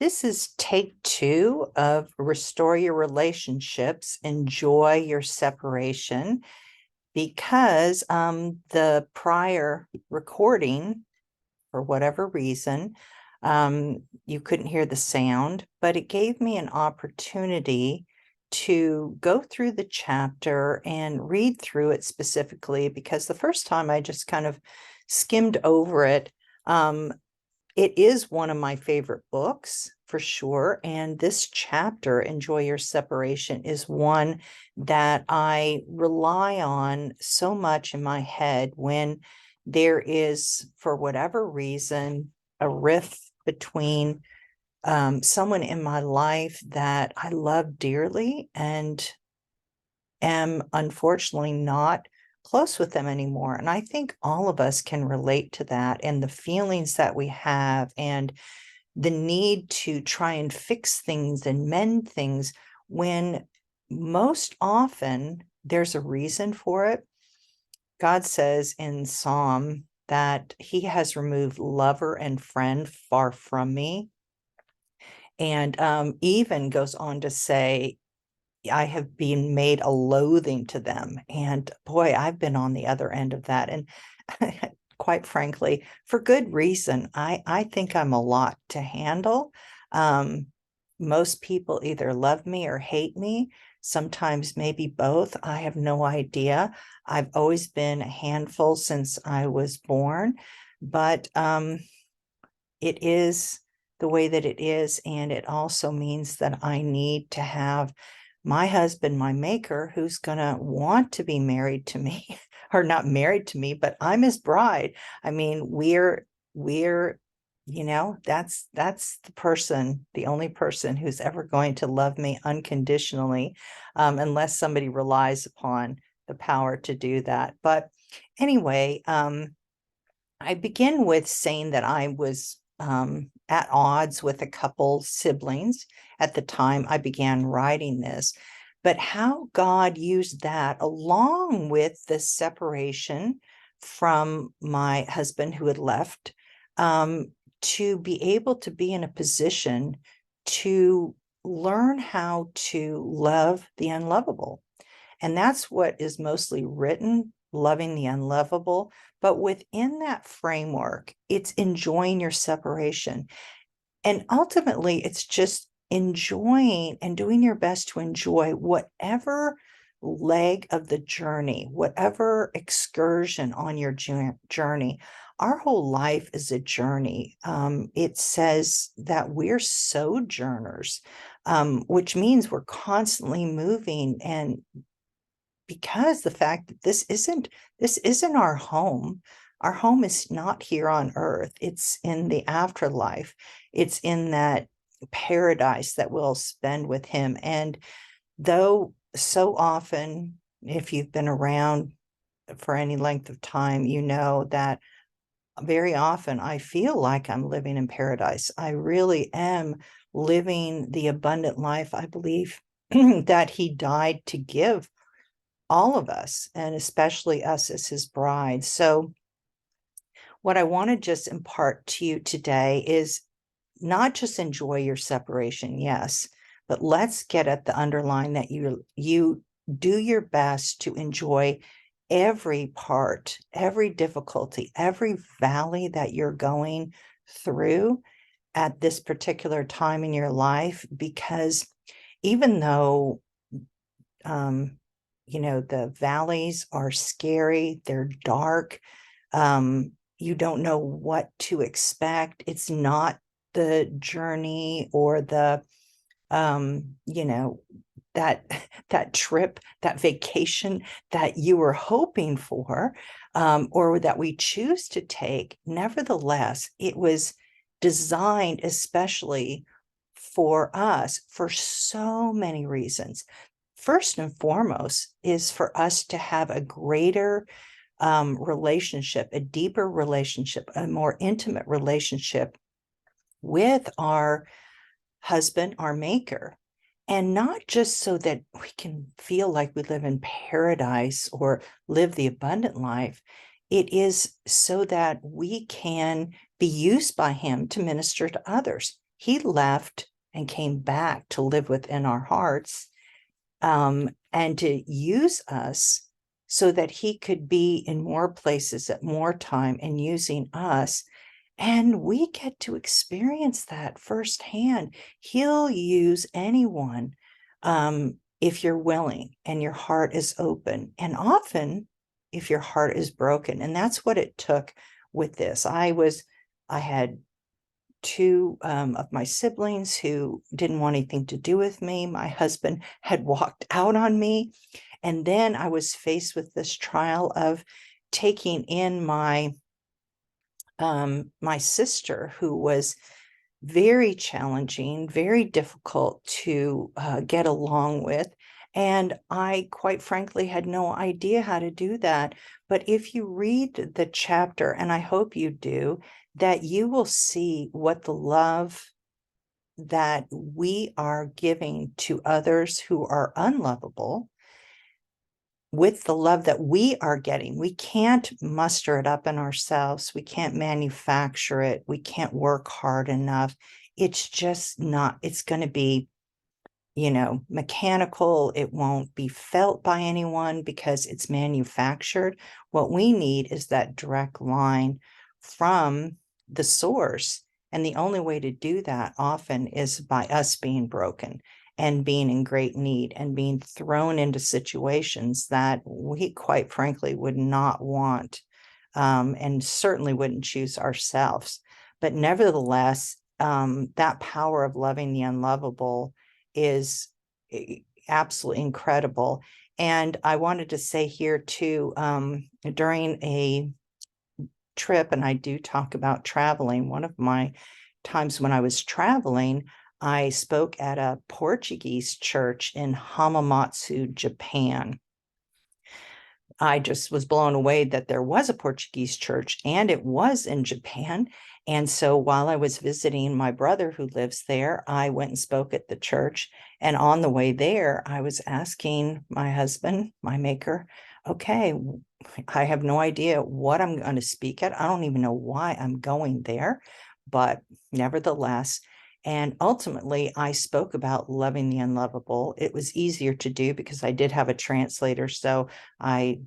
This is take two of Restore Your Relationships, Enjoy Your Separation, because the prior recording, for whatever reason, you couldn't hear the sound, but it gave me an opportunity to go through the chapter and read through it specifically, because the first time I just kind of skimmed over it. It is one of my favorite books for sure. And this chapter, Enjoy Your Separation, is one that I rely on so much in my head when there is, for whatever reason, a rift between someone in my life that I love dearly and am unfortunately not close with them anymore. And I think all of us can relate to that and the feelings that we have and the need to try and fix things and mend things when most often there's a reason for it. God says in Psalm that he has removed lover and friend far from me. And even goes on to say, I have been made a loathing to them. And boy, I've been on the other end of that. And quite frankly, for good reason. I think I'm a lot to handle. Um, Most people either love me or hate me, sometimes maybe both. I have no idea. I've always been a handful since I was born, but it is the way that it is. And it also means that I need to have my husband, my maker, who's going to want to be married to me or not married to me, but I'm his bride. I mean, we're, that's the person, the only person who's ever going to love me unconditionally, unless somebody relies upon the power to do that. But anyway, I begin with saying that I was at odds with a couple siblings at the time I began writing this, but how God used that along with the separation from my husband who had left, to be able to be in a position to learn how to love the unlovable. And that's what is mostly written, loving the unlovable. But within that framework, it's enjoying your separation. And ultimately, it's just enjoying and doing your best to enjoy whatever leg of the journey, whatever excursion on your journey. Our whole life is a journey. It says that we're sojourners, which means we're constantly moving, and because the fact that this isn't our home. Our home is not here on earth. It's in the afterlife. It's in that paradise that we'll spend with him. And though so often, if you've been around for any length of time, you know that very often I feel like I'm living in paradise. I really am living the abundant life I believe that he died to give all of us, and especially us as his bride. So what I want to just impart to you today is not just enjoy your separation, yes, but let's get at the underline that you do your best to enjoy every part, every difficulty, every valley that you're going through at this particular time in your life, because even though the valleys are scary, they're dark, you don't know what to expect. It's not the journey or the that that trip, that vacation that you were hoping for, or that we choose to take. Nevertheless, it was designed especially for us for so many reasons. First and foremost is for us to have a greater relationship, a deeper relationship, a more intimate relationship with our husband, our maker. And not just so that we can feel like we live in paradise or live the abundant life. It is so that we can be used by him to minister to others. he left and came back to live within our hearts, and to use us so that he could be in more places at more time and using us. And we get to experience that firsthand. He'll use anyone, if you're willing and your heart is open, and often if your heart is broken. And that's what it took with this. I had two of my siblings who didn't want anything to do with me. My husband had walked out on me. And then I was faced with this trial of taking in my sister, who was very challenging, very difficult to get along with. And I, quite frankly, had no idea how to do that. But if you read the chapter, and I hope you do, that you will see what the love that we are giving to others who are unlovable, with the love that we are getting. We can't muster it up in ourselves. We can't manufacture it. We can't work hard enough. It's just not, it's going to be, mechanical. It won't be felt by anyone because it's manufactured. What we need is that direct line from the source. And the only way to do that often is by us being broken and being in great need and being thrown into situations that we, quite frankly, would not want, and certainly wouldn't choose ourselves. But nevertheless, that power of loving the unlovable is absolutely incredible. And I wanted to say here too, during a trip, and I do talk about traveling, one of my times when I was traveling, I spoke at a Portuguese church in Hamamatsu, Japan. I just was blown away that there was a Portuguese church and it was in Japan. And so while I was visiting my brother who lives there, I went and spoke at the church. And on the way there, I was asking my husband, my maker, okay, I have no idea what I'm going to speak at. I don't even know why I'm going there, but nevertheless. And ultimately, I spoke about loving the unlovable. It was easier to do because I did have a translator. So I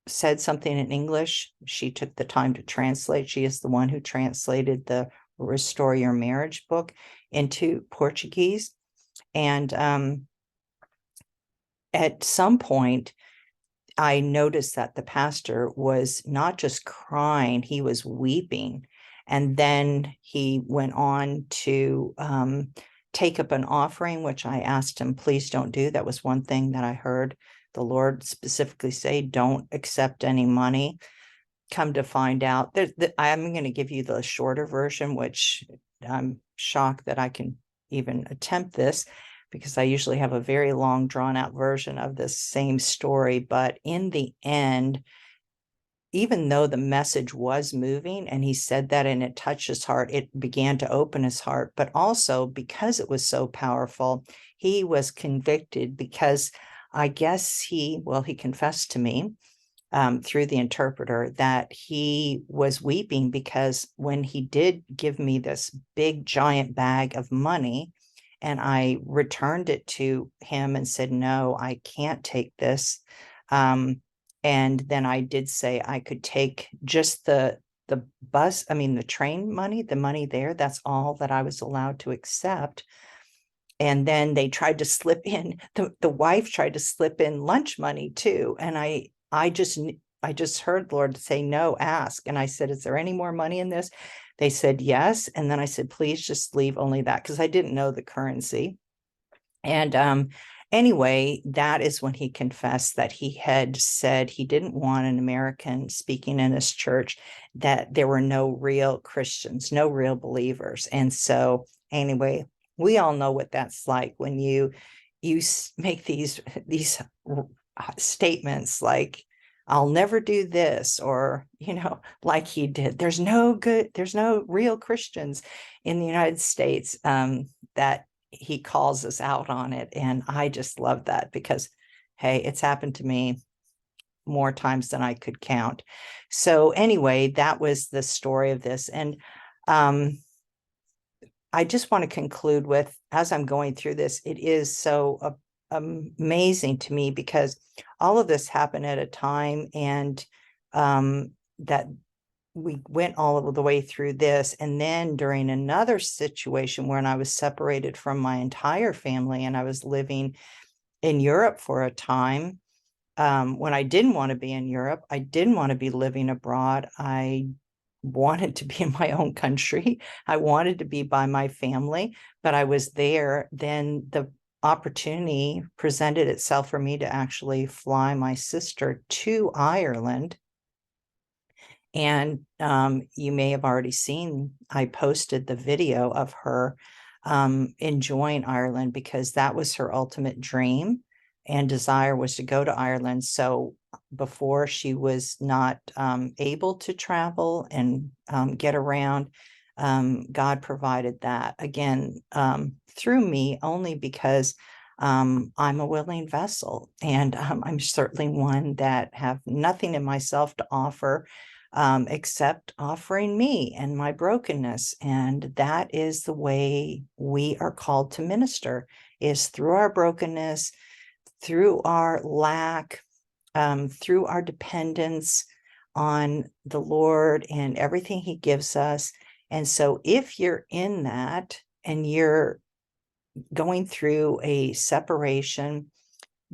said something in English. She took the time to translate. She is the one who translated the Restore Your Marriage book into Portuguese. And at some point, I noticed that the pastor was not just crying, he was weeping. And then he went on to take up an offering, which I asked him, please don't do. That was one thing that I heard the Lord specifically say, don't accept any money. Come to find out, I'm going to give you the shorter version, which I'm shocked that I can even attempt this, because I usually have a very long, drawn out version of this same story. But in the end, even though the message was moving and he said that and it touched his heart, it began to open his heart. But also because it was so powerful, he was convicted because I guess he confessed to me through the interpreter that he was weeping because when he did give me this big giant bag of money and I returned it to him and said, no, I can't take this. And then I did say I could take just the train money, the money there. That's all that I was allowed to accept. And then they tried to slip in, the wife tried to slip in lunch money too. And I just heard the Lord say, no, ask. And I said, is there any more money in this? They said, yes. And then I said, please just leave only that, because I didn't know the currency. And anyway, that is when he confessed that he had said he didn't want an American speaking in his church, that there were no real Christians, no real believers. And so anyway, we all know what that's like when you make these statements like, I'll never do this, or, like he did. There's no real Christians in the United States, that he calls us out on it. And I just love that because, hey, it's happened to me more times than I could count. So anyway, that was the story of this. And I just want to conclude with, as I'm going through this, it is so amazing to me because all of this happened at a time, and that we went all of the way through this. And then during another situation when I was separated from my entire family and I was living in Europe for a time, when I didn't want to be in Europe, I didn't want to be living abroad. I wanted to be in my own country. I wanted to be by my family, but I was there. Then the opportunity presented itself for me to actually fly my sister to Ireland. And you may have already seen, I posted the video of her enjoying Ireland, because that was her ultimate dream and desire, was to go to Ireland. So before, she was not able to travel and get around. God provided that again through me, only because I'm a willing vessel, and I'm certainly one that have nothing in myself to offer, except offering me and my brokenness. And that is the way we are called to minister, is through our brokenness, through our lack, through our dependence on the Lord and everything he gives us. And so if you're in that and you're going through a separation,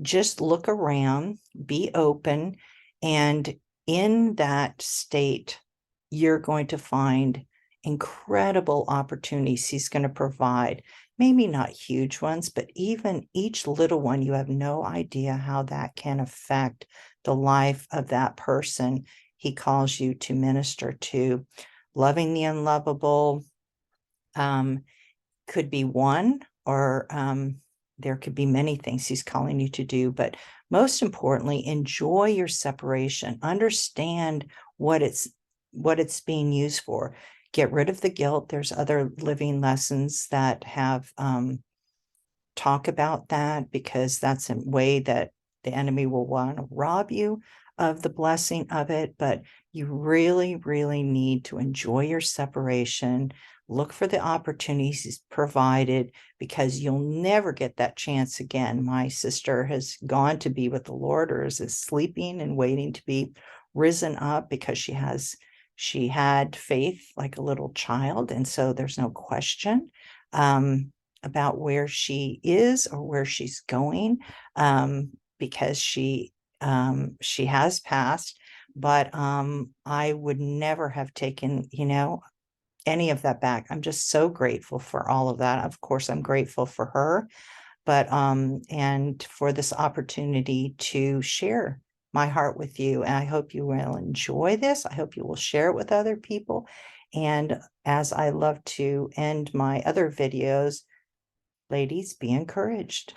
just look around, be open, and in that state, you're going to find incredible opportunities he's going to provide. Maybe not huge ones, but even each little one, you have no idea how that can affect the life of that person he calls you to minister to. Loving the unlovable could be one, or there could be many things he's calling you to do. But most importantly, enjoy your separation. Understand what it's being used for. Get rid of the guilt. There's other living lessons that have talk about that, because that's a way that the enemy will want to rob you of the blessing of it. But you really, really need to enjoy your separation. Look for the opportunities he's provided, because you'll never get that chance again. My sister has gone to be with the Lord, or is sleeping and waiting to be risen up, because she had faith like a little child. And so there's no question about where she is or where she's going, because she has passed. But I would never have taken, any of that back. I'm just so grateful for all of that. Of course, I'm grateful for her, but and for this opportunity to share my heart with you. And I hope you will enjoy this. I hope you will share it with other people. And as I love to end my other videos, ladies, be encouraged.